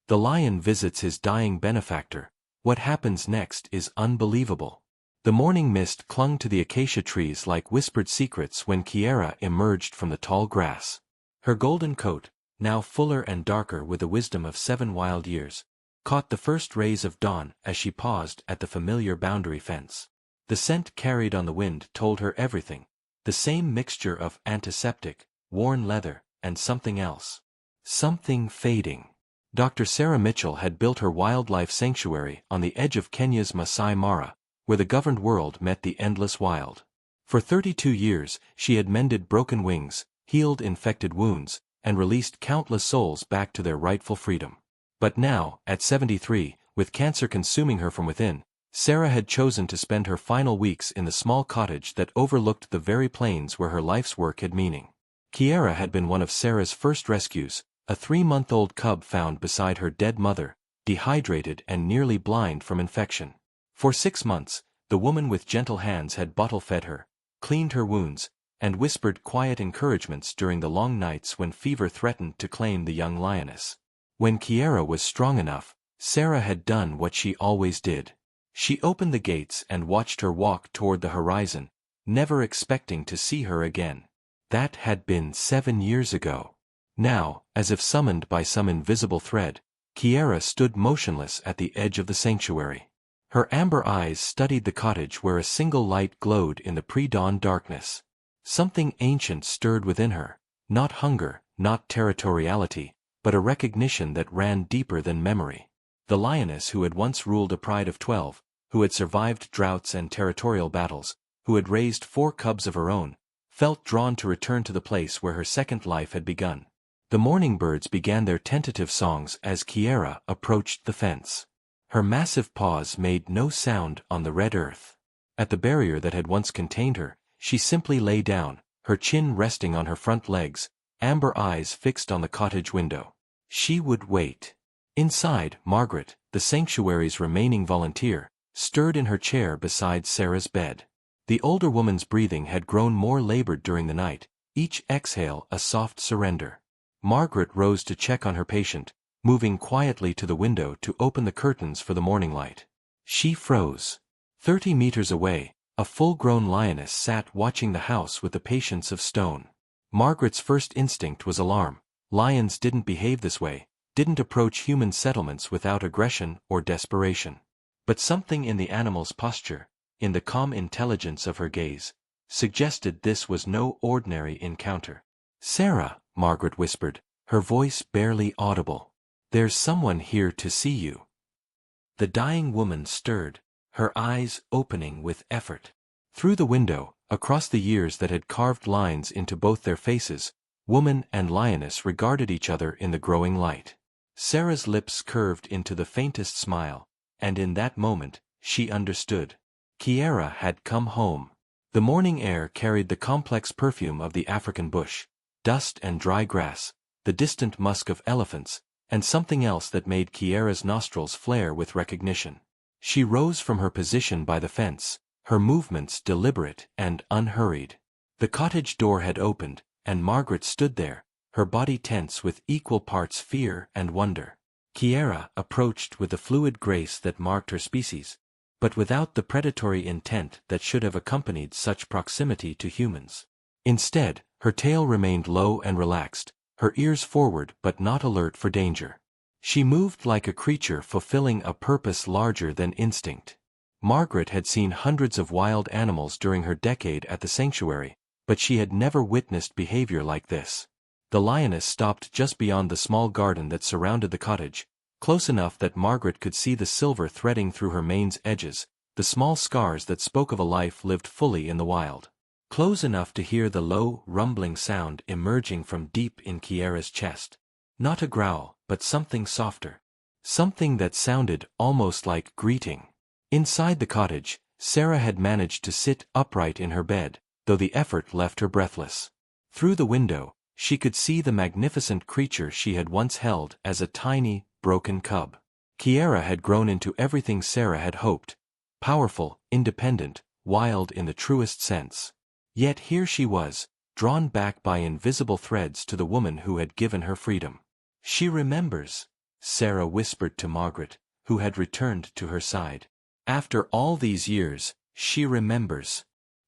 The lion visits his dying benefactor. What happens next is unbelievable. The morning mist clung to the acacia trees like whispered secrets when Kiera emerged from the tall grass. Her golden coat, now fuller and darker with the wisdom of 7 wild years, caught the first rays of dawn as she paused at the familiar boundary fence. The scent carried on the wind told her everything, the same mixture of antiseptic, worn leather, and something else. Something fading. Dr. Sarah Mitchell had built her wildlife sanctuary on the edge of Kenya's Masai Mara, where the governed world met the endless wild. For 32 years, she had mended broken wings, healed infected wounds, and released countless souls back to their rightful freedom. But now, at 73, with cancer consuming her from within, Sarah had chosen to spend her final weeks in the small cottage that overlooked the very plains where her life's work had meaning. Kiera had been one of Sarah's first rescues, a 3-month-old cub found beside her dead mother, dehydrated and nearly blind from infection. For 6 months, the woman with gentle hands had bottle-fed her, cleaned her wounds, and whispered quiet encouragements during the long nights when fever threatened to claim the young lioness. When Kiera was strong enough, Sarah had done what she always did. She opened the gates and watched her walk toward the horizon, never expecting to see her again. That had been 7 years ago. Now, as if summoned by some invisible thread, Kiera stood motionless at the edge of the sanctuary. Her amber eyes studied the cottage where a single light glowed in the pre-dawn darkness. Something ancient stirred within her, not hunger, not territoriality, but a recognition that ran deeper than memory. The lioness who had once ruled a pride of 12, who had survived droughts and territorial battles, who had raised 4 cubs of her own, felt drawn to return to the place where her second life had begun. The morning birds began their tentative songs as Kiera approached the fence. Her massive paws made no sound on the red earth. At the barrier that had once contained her, she simply lay down, her chin resting on her front legs, amber eyes fixed on the cottage window. She would wait. Inside, Margaret, the sanctuary's remaining volunteer, stirred in her chair beside Sarah's bed. The older woman's breathing had grown more labored during the night, each exhale a soft surrender. Margaret rose to check on her patient, moving quietly to the window to open the curtains for the morning light. She froze. 30 meters away, a full-grown lioness sat watching the house with the patience of stone. Margaret's first instinct was alarm. Lions didn't behave this way, didn't approach human settlements without aggression or desperation. But something in the animal's posture, in the calm intelligence of her gaze, suggested this was no ordinary encounter. "Sarah," Margaret whispered, her voice barely audible. "There's someone here to see you." The dying woman stirred, her eyes opening with effort. Through the window, across the years that had carved lines into both their faces, woman and lioness regarded each other in the growing light. Sarah's lips curved into the faintest smile, and in that moment, she understood. Kiera had come home. The morning air carried the complex perfume of the African bush, dust and dry grass, the distant musk of elephants, and something else that made Kiera's nostrils flare with recognition. She rose from her position by the fence, her movements deliberate and unhurried. The cottage door had opened, and Margaret stood there, her body tense with equal parts fear and wonder. Kiera approached with the fluid grace that marked her species, but without the predatory intent that should have accompanied such proximity to humans. Instead, her tail remained low and relaxed, her ears forward but not alert for danger. She moved like a creature fulfilling a purpose larger than instinct. Margaret had seen hundreds of wild animals during her decade at the sanctuary, but she had never witnessed behavior like this. The lioness stopped just beyond the small garden that surrounded the cottage, close enough that Margaret could see the silver threading through her mane's edges, the small scars that spoke of a life lived fully in the wild. Close enough to hear the low, rumbling sound emerging from deep in Kiera's chest. Not a growl, but something softer. Something that sounded almost like greeting. Inside the cottage, Sarah had managed to sit upright in her bed, though the effort left her breathless. Through the window, she could see the magnificent creature she had once held as a tiny, broken cub. Kiera had grown into everything Sarah had hoped: powerful, independent, wild in the truest sense. Yet here she was, drawn back by invisible threads to the woman who had given her freedom. "She remembers," Sarah whispered to Margaret, who had returned to her side. After all these years, she remembers.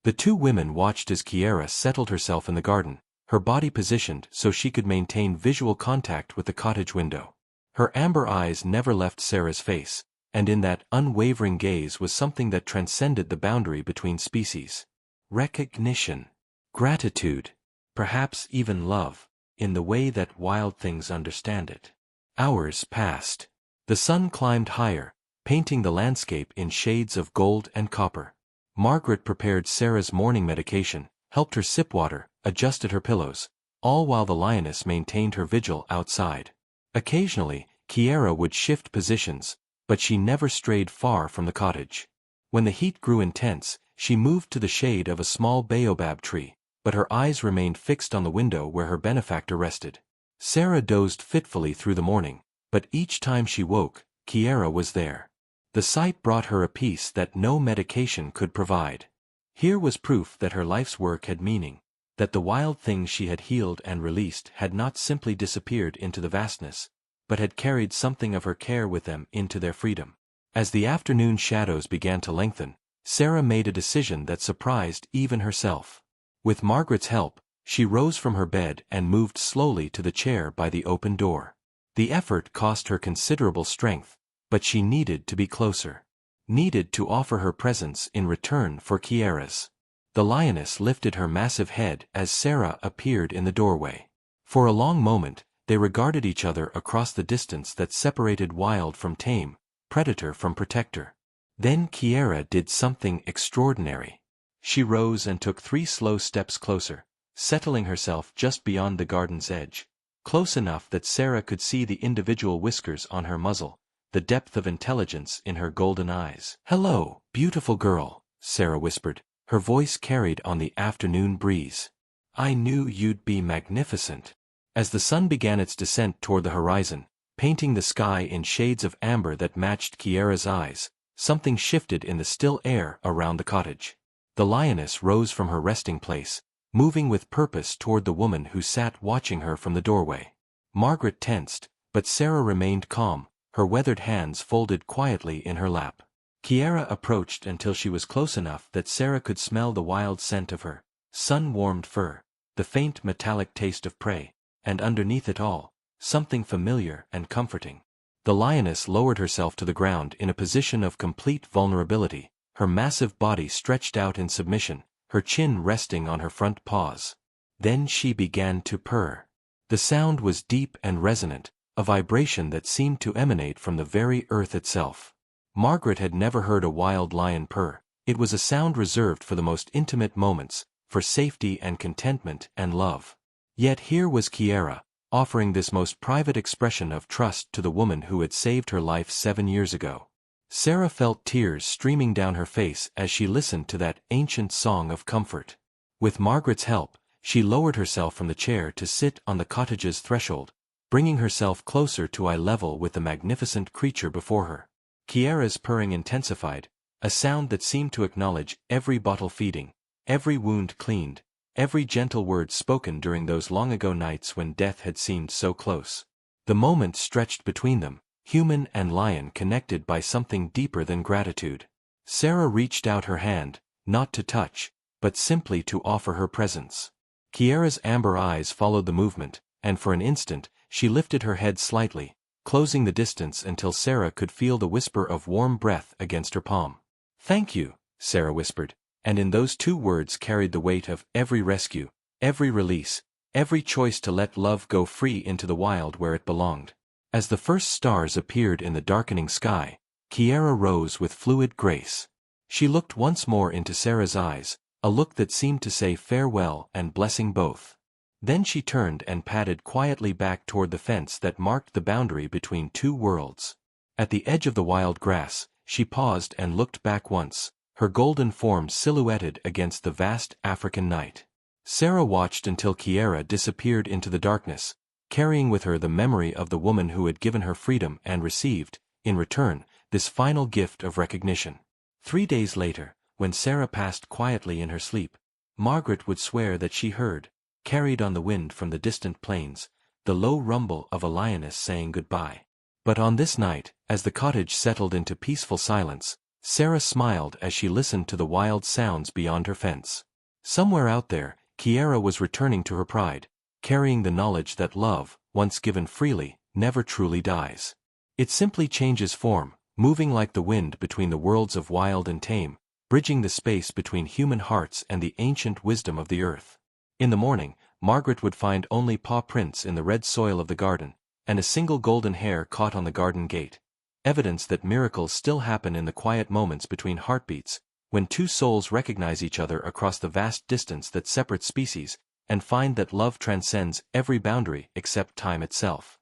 The two women watched as Kiera settled herself in the garden, her body positioned so she could maintain visual contact with the cottage window. Her amber eyes never left Sarah's face, and in that unwavering gaze was something that transcended the boundary between species. Recognition. Gratitude. Perhaps even love, in the way that wild things understand it. Hours passed. The sun climbed higher, painting the landscape in shades of gold and copper. Margaret prepared Sarah's morning medication, helped her sip water, adjusted her pillows, all while the lioness maintained her vigil outside. Occasionally, Kiera would shift positions, but she never strayed far from the cottage. When the heat grew intense, she moved to the shade of a small baobab tree, but her eyes remained fixed on the window where her benefactor rested. Sarah dozed fitfully through the morning, but each time she woke, Kiera was there. The sight brought her a peace that no medication could provide. Here was proof that her life's work had meaning, that the wild things she had healed and released had not simply disappeared into the vastness, but had carried something of her care with them into their freedom. As the afternoon shadows began to lengthen, Sarah made a decision that surprised even herself. With Margaret's help, she rose from her bed and moved slowly to the chair by the open door. The effort cost her considerable strength, but she needed to be closer. Needed to offer her presence in return for Kiera's. The lioness lifted her massive head as Sarah appeared in the doorway. For a long moment, they regarded each other across the distance that separated wild from tame, predator from protector. Then Kiera did something extraordinary. She rose and took 3 slow steps closer, settling herself just beyond the garden's edge, close enough that Sarah could see the individual whiskers on her muzzle, the depth of intelligence in her golden eyes. "Hello, beautiful girl," Sarah whispered, her voice carried on the afternoon breeze. "I knew you'd be magnificent." As the sun began its descent toward the horizon, painting the sky in shades of amber that matched Kiera's eyes, something shifted in the still air around the cottage. The lioness rose from her resting place, moving with purpose toward the woman who sat watching her from the doorway. Margaret tensed, but Sarah remained calm, her weathered hands folded quietly in her lap. Kiera approached until she was close enough that Sarah could smell the wild scent of her sun-warmed fur, the faint metallic taste of prey, and underneath it all, something familiar and comforting. The lioness lowered herself to the ground in a position of complete vulnerability, her massive body stretched out in submission, her chin resting on her front paws. Then she began to purr. The sound was deep and resonant, a vibration that seemed to emanate from the very earth itself. Margaret had never heard a wild lion purr. It was a sound reserved for the most intimate moments, for safety and contentment and love. Yet here was Kiera, offering this most private expression of trust to the woman who had saved her life 7 years ago. Sarah felt tears streaming down her face as she listened to that ancient song of comfort. With Margaret's help, she lowered herself from the chair to sit on the cottage's threshold, bringing herself closer to eye level with the magnificent creature before her. Kiera's purring intensified, a sound that seemed to acknowledge every bottle feeding, every wound cleaned, every gentle word spoken during those long-ago nights when death had seemed so close. The moment stretched between them, human and lion connected by something deeper than gratitude. Sarah reached out her hand, not to touch, but simply to offer her presence. Kiera's amber eyes followed the movement, and for an instant, she lifted her head slightly, closing the distance until Sarah could feel the whisper of warm breath against her palm. "Thank you," Sarah whispered, and in those 2 words carried the weight of every rescue, every release, every choice to let love go free into the wild where it belonged. As the first stars appeared in the darkening sky, Kiera rose with fluid grace. She looked once more into Sarah's eyes, a look that seemed to say farewell and blessing both. Then she turned and padded quietly back toward the fence that marked the boundary between 2 worlds. At the edge of the wild grass, she paused and looked back once, her golden form silhouetted against the vast African night. Sarah watched until Kiera disappeared into the darkness, carrying with her the memory of the woman who had given her freedom and received, in return, this final gift of recognition. 3 days later, when Sarah passed quietly in her sleep, Margaret would swear that she heard, carried on the wind from the distant plains, the low rumble of a lioness saying goodbye. But on this night, as the cottage settled into peaceful silence, Sarah smiled as she listened to the wild sounds beyond her fence. Somewhere out there, Kiera was returning to her pride, carrying the knowledge that love, once given freely, never truly dies. It simply changes form, moving like the wind between the worlds of wild and tame, bridging the space between human hearts and the ancient wisdom of the earth. In the morning, Margaret would find only paw prints in the red soil of the garden, and a single golden hair caught on the garden gate. Evidence that miracles still happen in the quiet moments between heartbeats, when two souls recognize each other across the vast distance that separates species, and find that love transcends every boundary except time itself.